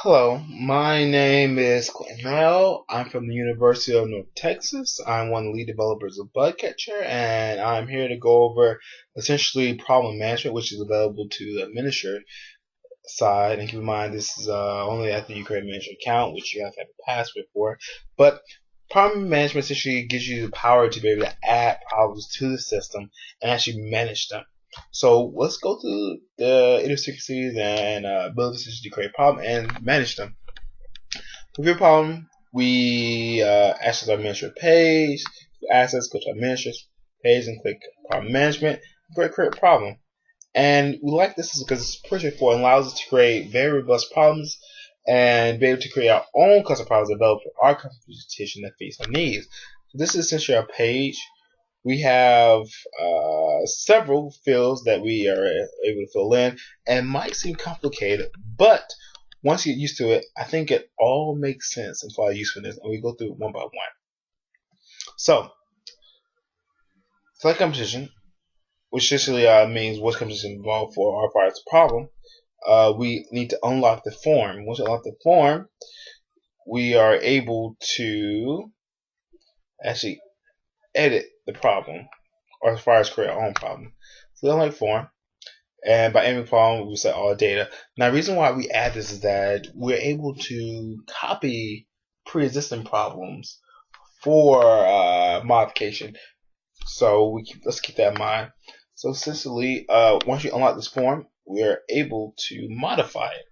Hello, my name is Cornell. I'm from the University of North Texas. I'm one of the lead developers of Bugcatcher, and I'm here to go over essentially problem management, which is available to the administrator side. And keep in mind, this is only after you create a manager account, which you have to have a password for. But problem management essentially gives you the power to be able to add problems to the system and actually manage them. So let's go through the idiosyncrasies and abilities to create a problem and manage them. With your problem, we access our administrator page. Access, go to administrator page and click problem management. Create a problem. And we like this because it's pretty straightforward and allows us to create very robust problems and be able to create our own custom problems developed for our competition that fits our needs. So this is essentially our page. We have several fields that we are able to fill in, and might seem complicated, but once you get used to it, I think it all makes sense and follow usefulness, and we go through it one by one. So, select competition, which essentially means what competition involved for our fire problem. We need to unlock the form. Once we unlock the form, we are able to actually edit the problem, or as far as create our own problem. So we unlock form, and by editing problem, we set all data. Now, the reason why we add this is that we're able to copy pre-existing problems for modification. So let's keep that in mind. So essentially, once you unlock this form, we are able to modify it.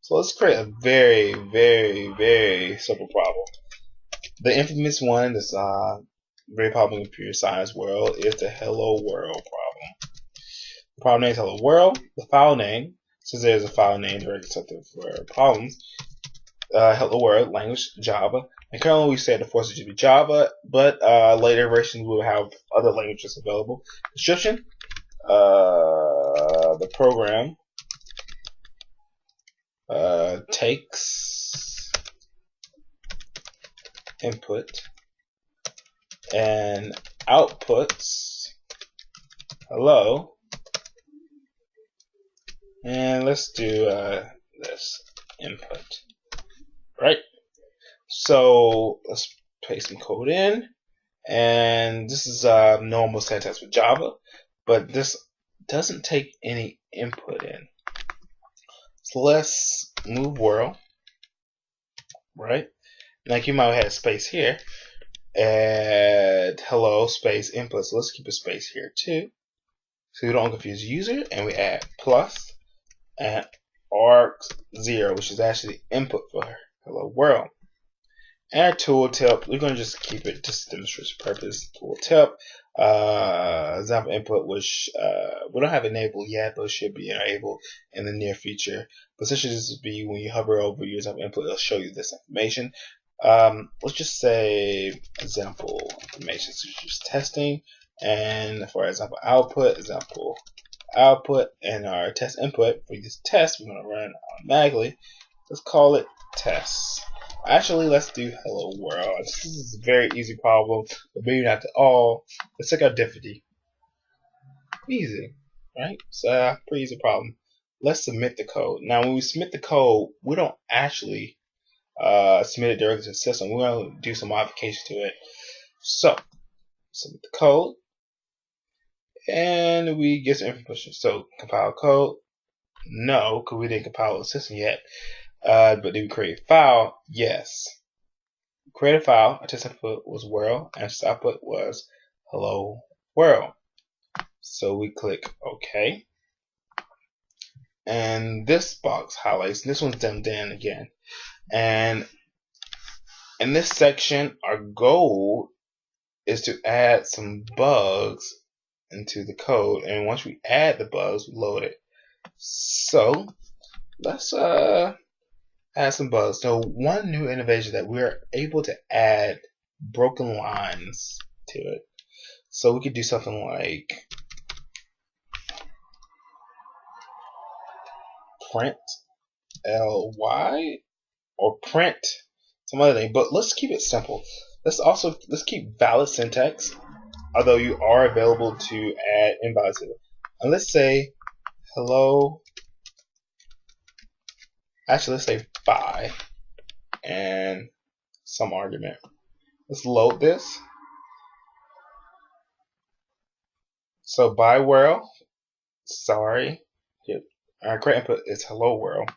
So let's create a very, very, very simple problem. The infamous one that's very popular in the computer science world is the Hello World problem. The problem name is Hello World. The file name, since there's a file name directly accepted for problems, Hello World, language Java. And currently we say the default should be Java, but later versions will have other languages available. Description, the program takes input and outputs hello, and let's do this input, right? So let's paste some code in, and this is normal syntax with Java, but this doesn't take any input in. So let's move world, right? Now you might have space here, add hello space input. So let's keep a space here too, so we don't confuse the user, and we add plus and arg0, which is actually the input for hello world. And our tooltip, we're going to just keep it just to demonstrate purpose. Tooltip, example input, which we don't have enabled yet, but it should be enabled in the near future. But essentially, this would be when you hover over your example input, it'll show you this information. Let's just say example information, so just testing, and for example output, and our test input for this test, we're going to run automatically. Let's call it test. Actually, let's do hello world. This is a very easy problem, but maybe not at all. Let's check out difficulty. Easy, right? So pretty easy problem. Let's submit the code. Now, when we submit the code, we don't actually submit it directly to the system. We're going to do some modifications to it. So, submit the code, and we get some information. So, compile code. No, because we didn't compile the system yet. But did we create a file? Yes. Create a file. Our test input was world, and test output was hello world. So we click OK, and this box highlights. This one's dimmed in again. And in this section, our goal is to add some bugs into the code. And once we add the bugs, we load it. So let's add some bugs. So one new innovation that we're able to add broken lines to it. So we could do something like print ly or print some other thing, but let's keep it simple. Let's keep valid syntax, although you are available to add invalid syntax. And let's say hello Actually, let's say by and some argument. Let's load this. So by world, sorry, here, our correct input is hello world.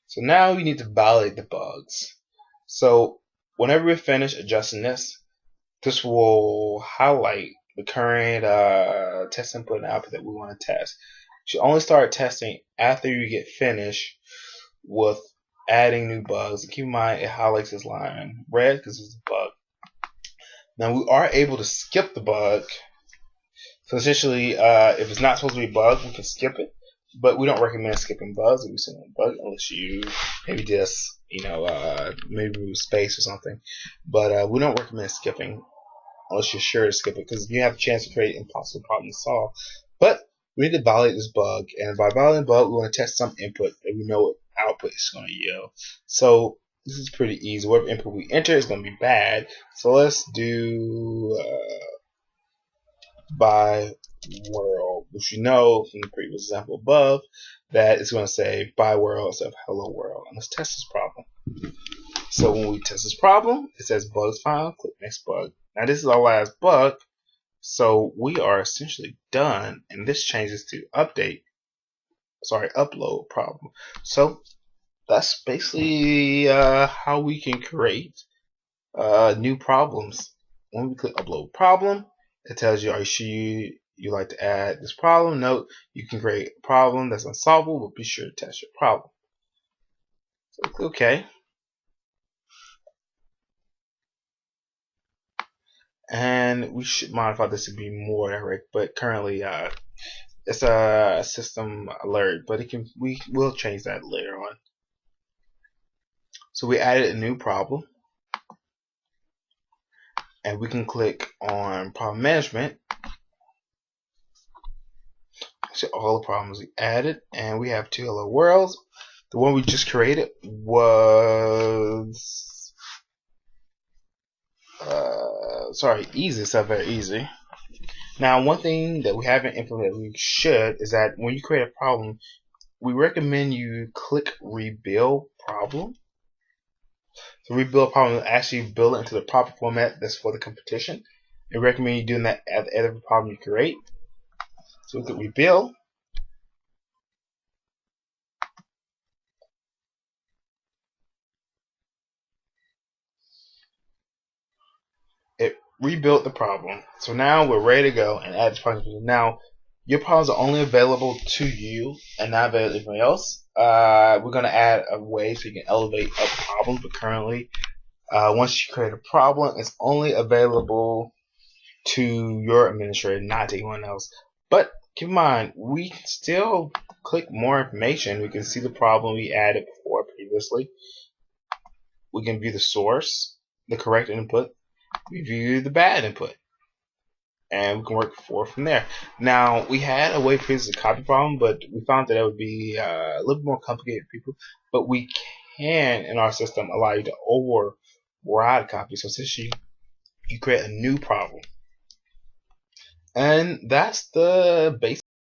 So now we need to validate the bugs. So whenever we finish adjusting this, this will highlight the current test input and output that we want to test. You should only start testing after you get finished with adding new bugs. And keep in mind, it highlights this line red because it's a bug. Now we are able to skip the bug. So essentially, if it's not supposed to be a bug, we can skip it. But we don't recommend skipping bugs if you send a bug unless you maybe just maybe move space or something. But we don't recommend skipping unless you're sure to skip it, because you have a chance to create impossible problem to solve. But we need to validate this bug, and by validating the bug, we want to test some input that we know what output is going to yield. So this is pretty easy. Whatever input we enter is going to be bad. So let's do by world, which you know from the previous example above that it's going to say by world instead of hello world. And let's test this problem. So when we test this problem, it says bugs found. Click next bug. Now this is our last bug, so we are essentially done, and this changes to upload problem. So that's basically how we can create new problems. When we click upload problem, it tells you, are you sure you like to add this problem? Note, you can create a problem that's unsolvable, but be sure to test your problem. So click OK. And we should modify this to be more direct, but currently it's a system alert, but we will change that later on. So we added a new problem, and we can click on problem management. So all the problems we added, and we have two hello worlds. The one we just created was easy. It's not very easy. Now, one thing that we haven't implemented we should is that when you create a problem, we recommend you click rebuild problem. So rebuild problem will actually build it into the proper format that's for the competition. I recommend you doing that at the end of the problem you create. So we click rebuild. It rebuilt the problem. So now we're ready to go and add this problem. Now your problems are only available to you and not available to anyone else. We're going to add a way so you can elevate up problems, but currently once you create a problem, it's only available to your administrator, not to anyone else. But keep in mind, we can still click more information. We can see the problem we added before previously. We can view the source, the correct input, review the bad input, and we can work forward from there. Now, we had a way to fix the copy problem, but we found that it would be a little bit more complicated for people. But we can, in our system, allow you to override copies. So essentially, you create a new problem. And that's the basic